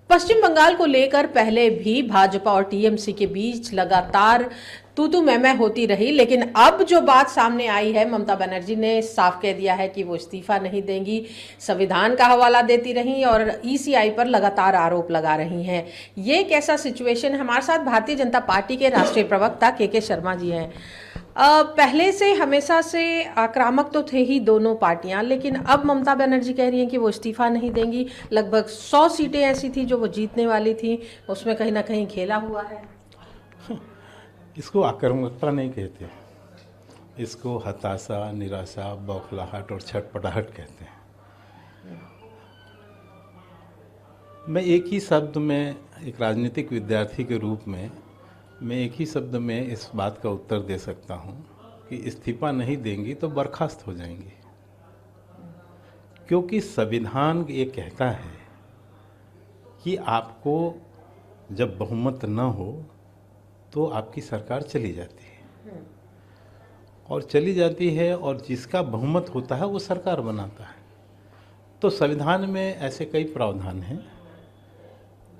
पश्चिम बंगाल को लेकर पहले भी भाजपा और टीएमसी के बीच लगातार तू मैं होती रही, लेकिन अब जो बात सामने आई है, ममता बनर्जी ने साफ कह दिया है कि वो इस्तीफा नहीं देंगी। संविधान का हवाला देती रही और ईसीआई पर लगातार आरोप लगा रही हैं। ये कैसा सिचुएशन है? हमारे साथ भारतीय जनता पार्टी के राष्ट्रीय प्रवक्ता के शर्मा जी हैं। पहले से हमेशा से आक्रामक तो थे ही दोनों पार्टियां, लेकिन अब ममता बनर्जी कह रही हैं कि वो इस्तीफा नहीं देंगी। लगभग 100 सीटें ऐसी थी जो वो जीतने वाली थी, उसमें कहीं ना कहीं खेला हुआ है। इसको आक्रामकता नहीं कहते, इसको हताशा, निराशा, बौखलाहट और छटपटाहट कहते हैं। मैं एक ही शब्द में, एक राजनीतिक विद्यार्थी के रूप में, मैं एक ही शब्द में इस बात का उत्तर दे सकता हूं कि इस्तीफा नहीं देंगी तो बर्खास्त हो जाएंगी। क्योंकि संविधान ये कहता है कि आपको जब बहुमत न हो तो आपकी सरकार चली जाती है, और चली जाती है, और जिसका बहुमत होता है वो सरकार बनाता है। तो संविधान में ऐसे कई प्रावधान हैं।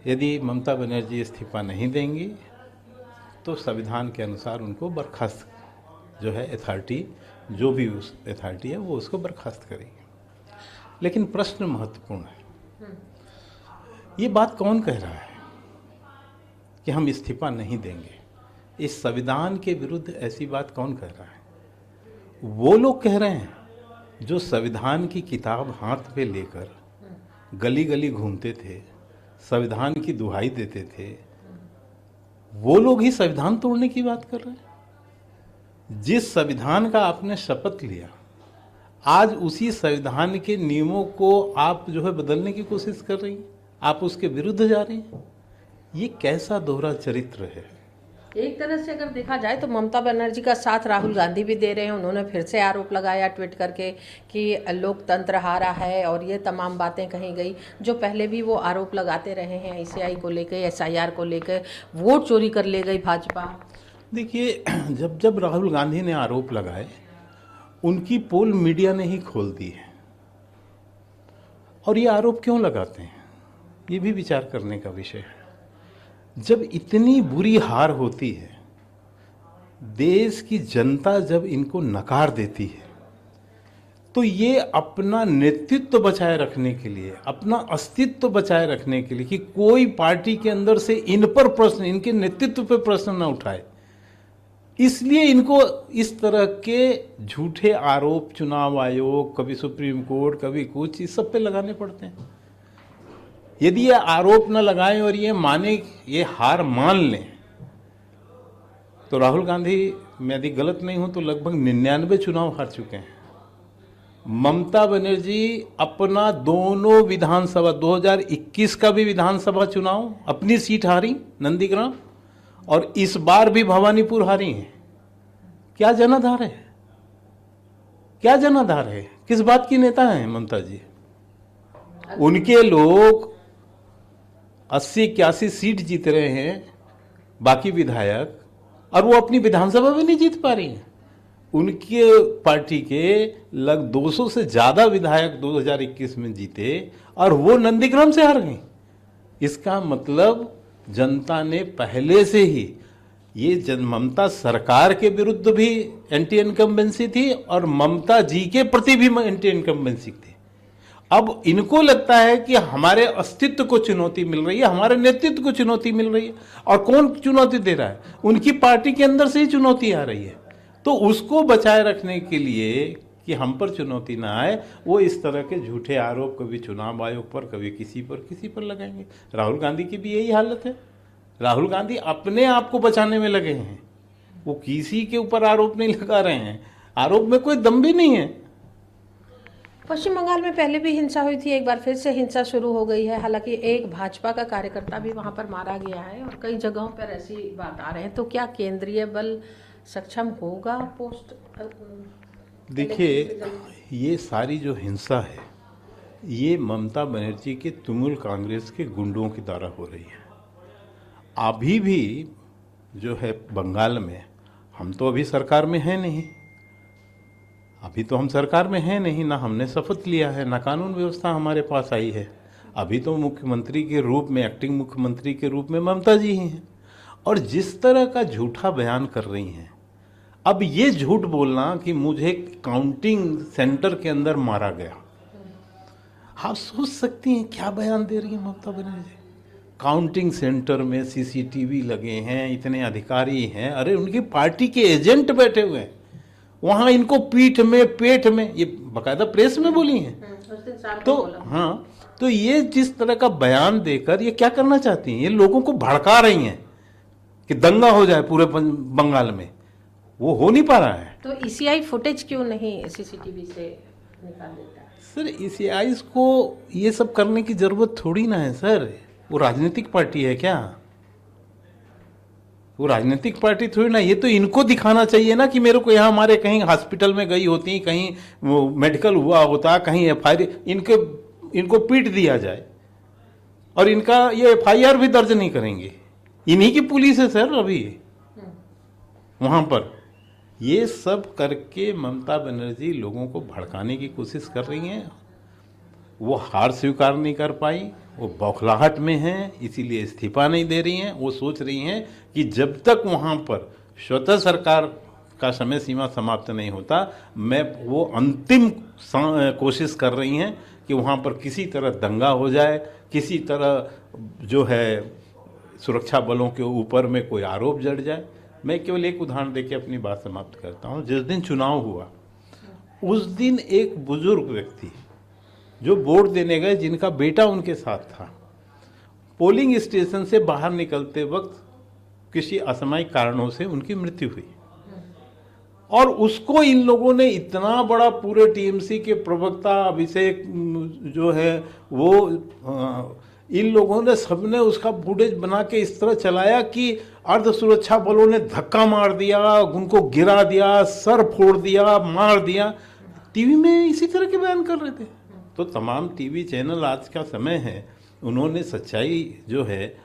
यदि ममता बनर्जी इस्तीफा नहीं देंगी तो संविधान के अनुसार उनको बर्खास्त, जो है अथॉरिटी, जो भी उस अथॉरिटी है वो उसको बर्खास्त करेगी। लेकिन प्रश्न महत्वपूर्ण है, ये बात कौन कह रहा है कि हम इस्तीफा नहीं देंगे? इस संविधान के विरुद्ध ऐसी बात कौन कह रहा है? वो लोग कह रहे हैं जो संविधान की किताब हाथ पे लेकर गली गली घूमते थे, संविधान की दुहाई देते थे। वो लोग ही संविधान तोड़ने की बात कर रहे हैं। जिस संविधान का आपने शपथ लिया, आज उसी संविधान के नियमों को आप जो है बदलने की कोशिश कर रही हैं, आप उसके विरुद्ध जा रही हैं। ये कैसा दोहरा चरित्र है? एक तरह से अगर देखा जाए तो ममता बनर्जी का साथ राहुल गांधी भी दे रहे हैं। उन्होंने फिर से आरोप लगाया ट्वीट करके कि लोकतंत्र हारा है, और ये तमाम बातें कही गई जो पहले भी वो आरोप लगाते रहे हैं। ईसीआई को लेकर, एसआईआर को लेकर, वोट चोरी कर ले गई भाजपा। देखिए, जब जब राहुल गांधी ने आरोप लगाए, उनकी पोल मीडिया ने ही खोल दी है। और ये आरोप क्यों लगाते हैं, ये भी विचार करने का विषय है। जब इतनी बुरी हार होती है, देश की जनता जब इनको नकार देती है, तो ये अपना नेतृत्व बचाए रखने के लिए, अपना अस्तित्व बचाए रखने के लिए कि कोई पार्टी के अंदर से इन पर प्रश्न, इनके नेतृत्व पर प्रश्न न उठाए, इसलिए इनको इस तरह के झूठे आरोप चुनाव आयोग, कभी सुप्रीम कोर्ट, कभी कुछ, इस सब पे लगाने पड़ते हैं। यदि ये आरोप न लगाएं और ये माने, ये हार मान लें, तो राहुल गांधी, मैं यदि गलत नहीं हूं तो लगभग 99 चुनाव हार चुके हैं। ममता बनर्जी अपना दोनों विधानसभा, 2021 का भी विधानसभा चुनाव अपनी सीट हारी नंदीग्राम, और इस बार भी भवानीपुर हारी हैं। क्या जनाधार है? क्या जनाधार है? किस बात की नेता हैं ममता जी? उनके लोग 80-81 सीट जीत रहे हैं, बाकी विधायक, और वो अपनी विधानसभा में नहीं जीत पा रही हैं। उनके पार्टी के लग 200 से ज़्यादा विधायक 2021 में जीते, और वो नंदीग्राम से हार गई। इसका मतलब जनता ने पहले से ही ये ममता सरकार के विरुद्ध भी एंटी इनकम्बेंसी थी, और ममता जी के प्रति भी एंटी इनकम्बेंसी थी। अब इनको लगता है कि हमारे अस्तित्व को चुनौती मिल रही है, हमारे नेतृत्व को चुनौती मिल रही है। और कौन चुनौती दे रहा है? उनकी पार्टी के अंदर से ही चुनौती आ रही है। तो उसको बचाए रखने के लिए कि हम पर चुनौती ना आए, वो इस तरह के झूठे आरोप कभी चुनाव आयोग पर, कभी किसी पर लगाएंगे। राहुल गांधी की भी यही हालत है। राहुल गांधी अपने आप को बचाने में लगे हैं, वो किसी के ऊपर आरोप नहीं लगा रहे हैं। आरोप में कोई दम भी नहीं है। पश्चिम बंगाल में पहले भी हिंसा हुई थी, एक बार फिर से हिंसा शुरू हो गई है। हालांकि एक भाजपा का कार्यकर्ता भी वहां पर मारा गया है, और कई जगहों पर ऐसी बात आ रहे हैं। तो क्या केंद्रीय बल सक्षम होगा पोस्ट? देखिए, ये सारी जो हिंसा है, ये ममता बनर्जी के तृणमूल कांग्रेस के गुंडों के द्वारा हो रही है। अभी भी जो है बंगाल में, हम तो अभी सरकार में हैं नहीं, अभी तो हम सरकार में हैं नहीं, ना हमने शपथ लिया है, ना कानून व्यवस्था हमारे पास आई है। अभी तो मुख्यमंत्री के रूप में, एक्टिंग मुख्यमंत्री के रूप में ममता जी ही हैं। और जिस तरह का झूठा बयान कर रही हैं, अब ये झूठ बोलना कि मुझे काउंटिंग सेंटर के अंदर मारा गया, आप सोच सकती हैं क्या बयान दे रही है ममता बनर्जी। काउंटिंग सेंटर में सीसीटीवी लगे हैं, इतने अधिकारी हैं, अरे उनकी पार्टी के एजेंट बैठे हुए हैं वहाँ, इनको पीठ में पेट में, ये बकायदा प्रेस में बोली हैं। तो हाँ, तो ये जिस तरह का बयान देकर ये क्या करना चाहती हैं, ये लोगों को भड़का रही हैं कि दंगा हो जाए पूरे बंगाल में, वो हो नहीं पा रहा है। तो ईसीआई फुटेज क्यों नहीं सीसीटीवी से निकाल देता है? सर ईसीआई को ये सब करने की जरूरत थोड़ी ना है सर, वो राजनीतिक पार्टी है क्या? वो राजनीतिक पार्टी थोड़ी ना, ये तो इनको दिखाना चाहिए ना कि मेरे को यहाँ हमारे कहीं हॉस्पिटल में गई होती, कहीं मेडिकल हुआ होता, कहीं एफआईआर, इनको पीट दिया जाए और इनका ये एफआईआर भी दर्ज नहीं करेंगे। इन्हीं की पुलिस है सर अभी वहां पर। ये सब करके ममता बनर्जी लोगों को भड़काने की कोशिश कर रही हैं। वो हार स्वीकार नहीं कर पाई, वो बौखलाहट में हैं, इसीलिए इस्तीफा नहीं दे रही हैं। वो सोच रही हैं कि जब तक वहाँ पर स्वतः सरकार का समय सीमा समाप्त नहीं होता, वो अंतिम कोशिश कर रही हैं कि वहाँ पर किसी तरह दंगा हो जाए, किसी तरह जो है सुरक्षा बलों के ऊपर में कोई आरोप जड़ जाए। मैं केवल एक उदाहरण देके अपनी बात समाप्त करता हूँ। जिस दिन चुनाव हुआ उस दिन एक बुजुर्ग व्यक्ति जो वोट देने गए, जिनका बेटा उनके साथ था, पोलिंग स्टेशन से बाहर निकलते वक्त किसी असामयिक कारणों से उनकी मृत्यु हुई। और उसको इन लोगों ने इतना बड़ा, पूरे टीएमसी के प्रवक्ता अभिषेक जो है वो, इन लोगों ने सबने उसका फुटेज बना के इस तरह चलाया कि अर्ध सुरक्षा बलों ने धक्का मार दिया, उनको गिरा दिया, सर फोड़ दिया, मार दिया। टीवी में इसी तरह के बयान कर रहे थे। तो तमाम टीवी चैनल, आज का समय है, उन्होंने सच्चाई जो है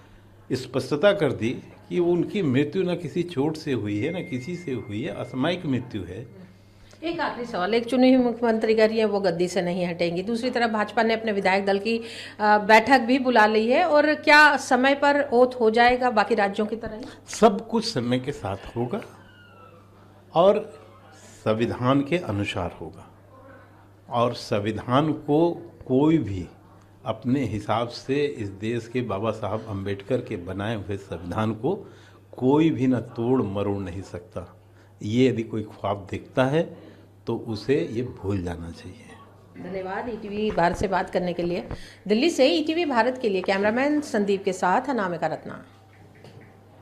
स्पष्टता कर दी कि उनकी मृत्यु न किसी चोट से हुई है, न किसी से हुई है, असामयिक मृत्यु है। एक आखिरी सवाल, एक चुनी हुई मुख्यमंत्री कह रही है वो गद्दी से नहीं हटेंगी, दूसरी तरफ भाजपा ने अपने विधायक दल की बैठक भी बुला ली है, और क्या समय पर ओथ हो जाएगा बाकी राज्यों की तरह ही? सब कुछ समय के साथ होगा और संविधान के अनुसार होगा, और संविधान को कोई भी अपने हिसाब से, इस देश के बाबा साहब अम्बेडकर के बनाए हुए संविधान को कोई भी न तोड़ मरोड़ नहीं सकता। ये यदि कोई ख्वाब देखता है तो उसे ये भूल जाना चाहिए। धन्यवाद ईटीवी भारत से बात करने के लिए। दिल्ली से ईटीवी भारत के लिए कैमरामैन संदीप के साथ अनामिका रत्ना।